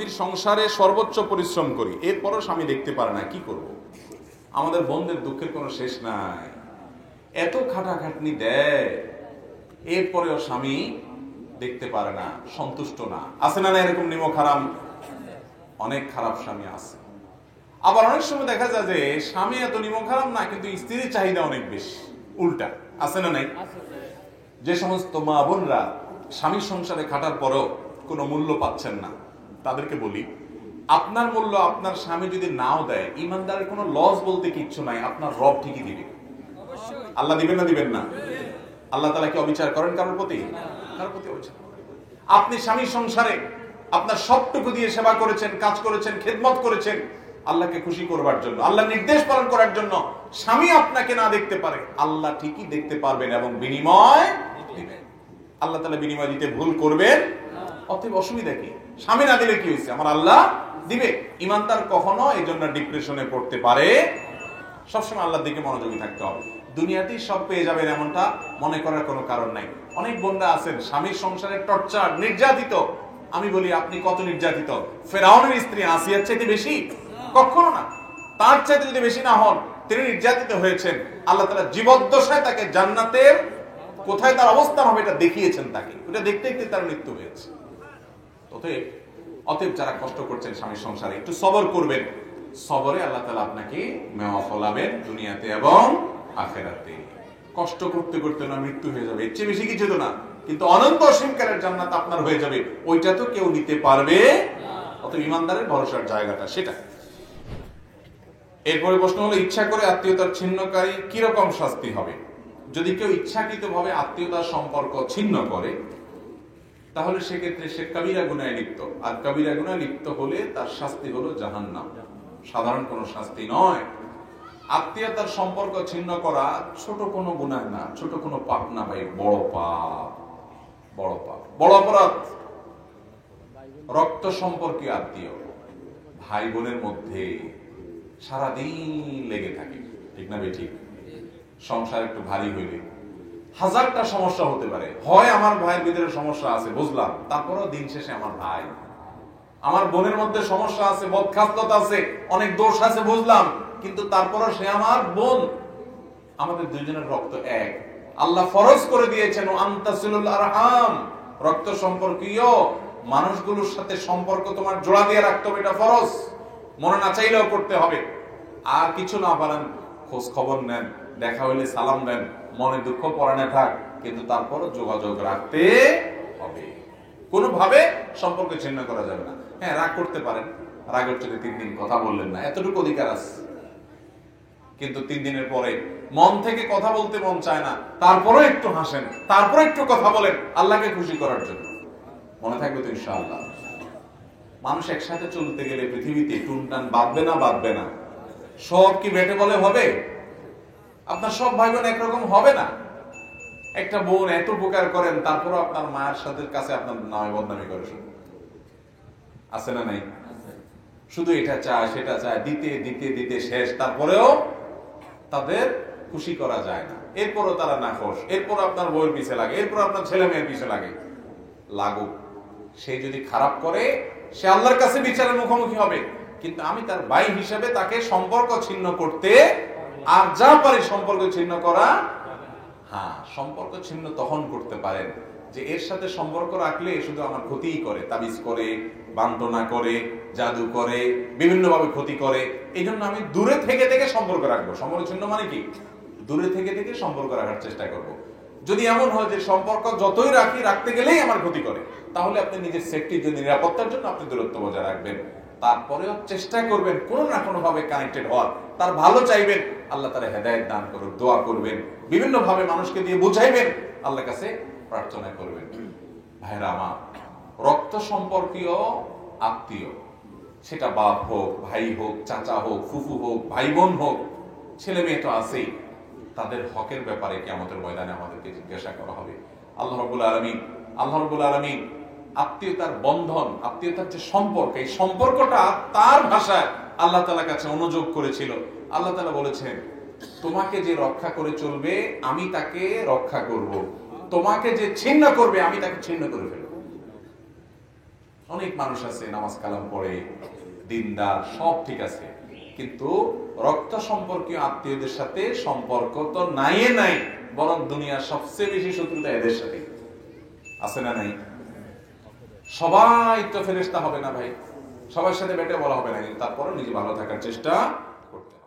স্বামীর সংসারে সর্বোচ্চ পরিশ্রম করি, এরপরও স্বামী দেখতে পারে না, কি করব? আমাদের বোনদের দুঃখের কোনো শেষ নাই। এত খাটাখাটনি দেয়, এরপরেও স্বামী দেখতে পারে না, সন্তুষ্ট না। আছে না এরকম নিমক হারাম? অনেক খারাপ স্বামী আছে। আবার অনেক সময় দেখা যায় যে স্বামী এত নিমক হারাম না, কিন্তু স্ত্রীর চাহিদা অনেক বেশি। উল্টা আছে না নাই? যে সমস্ত মা বোনরা স্বামীর সংসারে খাটার পরও কোনো মূল্য পাচ্ছেন না, তাদেরকে বলি, আপনার মূল্য আপনার স্বামী যদি নাও দেয়, ইমানদারের কোনো লস বলতে কিচ্ছু নাই, আপনার রব ঠিকই দিবে। আল্লাহ দিবেন না? দিবেন না? আল্লাহ তাআলা কি অবিচার করেন কারোর প্রতি? কারোর প্রতি অবিচার করেন। আপনি স্বামীর সংসারে আপনার সবটুকু দিয়ে সেবা করেছেন, কাজ করেছেন, খেদমত করেছেন আল্লাহকে খুশি করবার জন্য, আল্লাহ নির্দেশ পালন করার জন্য। স্বামী আপনাকে না দেখতে পারে, আল্লাহ ঠিকই দেখতে পারবেন এবং বিনিময় দিবেন। আল্লাহ তাআলা বিনিময় দিতে ভুল করবেন? অতএব অসুবিধা কি? স্বামী না দিলে কি হয়েছে, আমার আল্লাহ দিবে। ইমানদার কখনো এই জন্য ডিপ্রেশনে পড়তে পারে। সবসময় আল্লাহর দিকে মনোযোগী থাকতে হবে। দুনিয়াতেই সব পেয়ে যাবেন এমনটা মনে করার কোনো কারণ নাই। অনেক বোনরা আছেন স্বামীর সংসারে টর্চার, নির্যাতিত। আমি বলি, আপনি কত নির্যাতিত? ফেরাউনের স্ত্রী আসিয়ার চাইতে বেশি? কখনো না। তার চাইতে যদি বেশি না হন, তিনি নির্যাতিত হয়েছেন। আল্লাহ তাআলা জীবদ্দশায় তাকে জান্নাতের কোথায় তার অবস্থান হবে এটা দেখিয়েছেন তাকে। ওটা দেখতে দেখতে তার মৃত্যু হয়েছে। অতএব যারা কষ্ট করছেন স্বামীর সংসারে, একটু সবর করবেন। সবরে আল্লাহ তাআলা আপনাকে মেওয়া ফলাবেন দুনিয়াতে এবং আখিরাতে। কষ্ট করতে করতে না মৃত্যু হয়ে যাবে, এর চেয়ে বেশি কিছু তো না, কিন্তু অনন্ত অসীমকালের জান্নাত আপনার হয়ে যাবে। ওইটা তো কেউ নিতে পারবে না। অতএব ইমানদারের ভরসার জায়গাটা সেটা। এরপরে প্রশ্ন হলো, ইচ্ছা করে আত্মীয়তার ছিন্নকারী কিরকম শাস্তি হবে? যদি কেউ ইচ্ছাকৃতভাবে আত্মীয়তার সম্পর্ক ছিন্ন করে, তাহলে সেক্ষেত্রে সে কবিরা গুনাহে লিপ্ত। আর কবিরা গুনাহে লিপ্ত হলে তার শাস্তি হলো জাহান্নাম, সাধারণ কোনো শাস্তি নয়। আত্মীয়তার সম্পর্ক ছিন্ন করা ছোট কোনো গুনাহ না, ছোট কোনো পাপ না ভাই, বড় পাপ, বড় পাপ, বড় অপরাধ। রক্ত সম্পর্কে আত্মীয় ভাই বোনের মধ্যে সারাদিন লেগে থাকে, ঠিক না বেঠিক? সংসার একটু ভারী হইলে হাজারটা সমস্যা হতে পারে। হয় আমার ভাইয়ের ভিতরে সমস্যা আছে বুঝলাম, তারপরও দিন শেষে আমার ভাই। আমার বোনের মধ্যে সমস্যা আছে, বদখাসলত আছে, অনেক দোষ আছে বুঝলাম, কিন্তু তারপরও সে আমার বোন। আমাদের দুইজনের রক্ত এক। আল্লাহ ফরজ করে দিয়েছেন আনতাসিলুল আরহাম, রক্ত সম্পর্কীয় মানুষগুলোর সাথে সম্পর্ক তোমার জোড়া দিয়ে রাখতে হবে, এটা ফরজ। মনে না চাইলেও করতে হবে। আর কিছু না পারেন খোঁজ খবর নেন, দেখা হইলে সালাম দেন, মনে দুঃখ পরাণে থাক, কিন্তু তারপরও যোগাযোগ রাখতে হবে। কোনোভাবে সম্পর্ক ছিন্ন করা যাবে না। হ্যাঁ, রাগ করতে পারেন, রাগের চলে 3 দিন কথা বললেন না, এতটুকু অধিকার আছে। কিন্তু 3 দিনের পরে মন থেকে কথা বলতে মন চায় না, তারপরে একটু হাসেন, তারপরে একটু কথা বলেন আল্লাহকে খুশি করার জন্য। মনে থাকবে তো ইনশাআল্লাহ। মানুষ একসাথে চলতে গেলে পৃথিবীতে টুনটান বাঁধবে না? বাঁধবে না? সব কি বেটে বলে হবে? আপনার সব ভাই বোন একরকম হবে না। একটা বোন এত উপকার করেন, তারপরও আপনার মায়ের সাথে কাছে আপনার নামে বদনামি করে শুধু, আছে না নাই? শুধু এটা চায় সেটা চায়, দিতে দিতে দিতে শেষ, তারপরেও তাদের খুশি করা যায় না। এরপরও তারা নাখোশ, এরপর আপনার বউয়ের পিছে লাগে, এরপর আপনার ছেলে মেয়ের পিছে লাগে। লাগুক, সে যদি খারাপ করে সে আল্লাহর কাছে বিচারের মুখোমুখি হবে। কিন্তু আমি তার ভাই হিসেবে তাকে সম্পর্ক ছিন্ন করতে আর যা পারি সম্পর্ক ছিন্ন করা। হ্যাঁ, সম্পর্ক ছিন্ন তখন করতে পারেন যে এর সাথে সম্পর্ক রাখলে শুধু আমার ক্ষতিই করে, তাবিজ করে, বান্তনা করে, জাদু করে, বিভিন্ন ভাবে ক্ষতি করে। এই জন্য আমি দূরে থেকে থেকে সম্পর্ক রাখবো। সম্পর্ক ছিন্ন মানে কি? দূরে থেকে থেকে সম্পর্ক রাখার চেষ্টা করব। যদি এমন হয় যে সম্পর্ক যতই রাখি, রাখতে গেলেই আমার ক্ষতি করে, তাহলে আপনি নিজের সেফটির জন্য, নিরাপত্তার জন্য আপনি দূরত্ব বজায় রাখবেন। তারপরেও চেষ্টা করবেন কোনো না কোনো ভাবে কানেক্টেড হওয়ার, তার ভালো চাইবেন, আল্লাহ তাআলা হেদায়েত দান করুন, দোয়া করবেন, বিভিন্ন ভাবে মানুষকে দিয়ে বুঝাইবেন, আল্লাহর কাছে প্রার্থনা করবেন। ভাইরা আমার, রক্ত সম্পর্কীয় আত্মীয়, সেটা বাপ হোক, ভাই হোক, চাচা হোক, ফুফু হোক, ভাই বোন হোক, ছেলে মেয়ে তো আছেই, তাদের হকের ব্যাপারে কিয়ামতের ময়দানে আমাদেরকে জিজ্ঞাসা করা হবে। আল্লাহ রাব্বুল আলামিন আত্মীয়তার বন্ধন, আত্মীয়তার যে সম্পর্ক, এই সম্পর্কটা তার ভাষায় আল্লাহ তাআলার কাছে অনুযোগ করেছিল। আল্লাহ তাআলা বলেছেন, তোমাকে যে রক্ষা করে চলবে আমি তাকে রক্ষা করব, তোমাকে যে ছিন্ন করবে আমি তাকে ছিন্ন করে ফেলব। অনেক মানুষ আছে নামাজ কালাম পড়ে, দিনদার, সব ঠিক আছে, কিন্তু রক্ত সম্পর্কীয় আত্মীয়দের সাথে সম্পর্ক তো নাই, বরং দুনিয়ার সবচেয়ে বেশি শত্রুতা এদের সাথে। আছে না নাই? সবাই তো ফেরেশতা হবে না ভাই, সবার সাথে বেটে বলা হবে না, কিন্তু তারপরে নিজে ভালো থাকার চেষ্টা করতে হবে।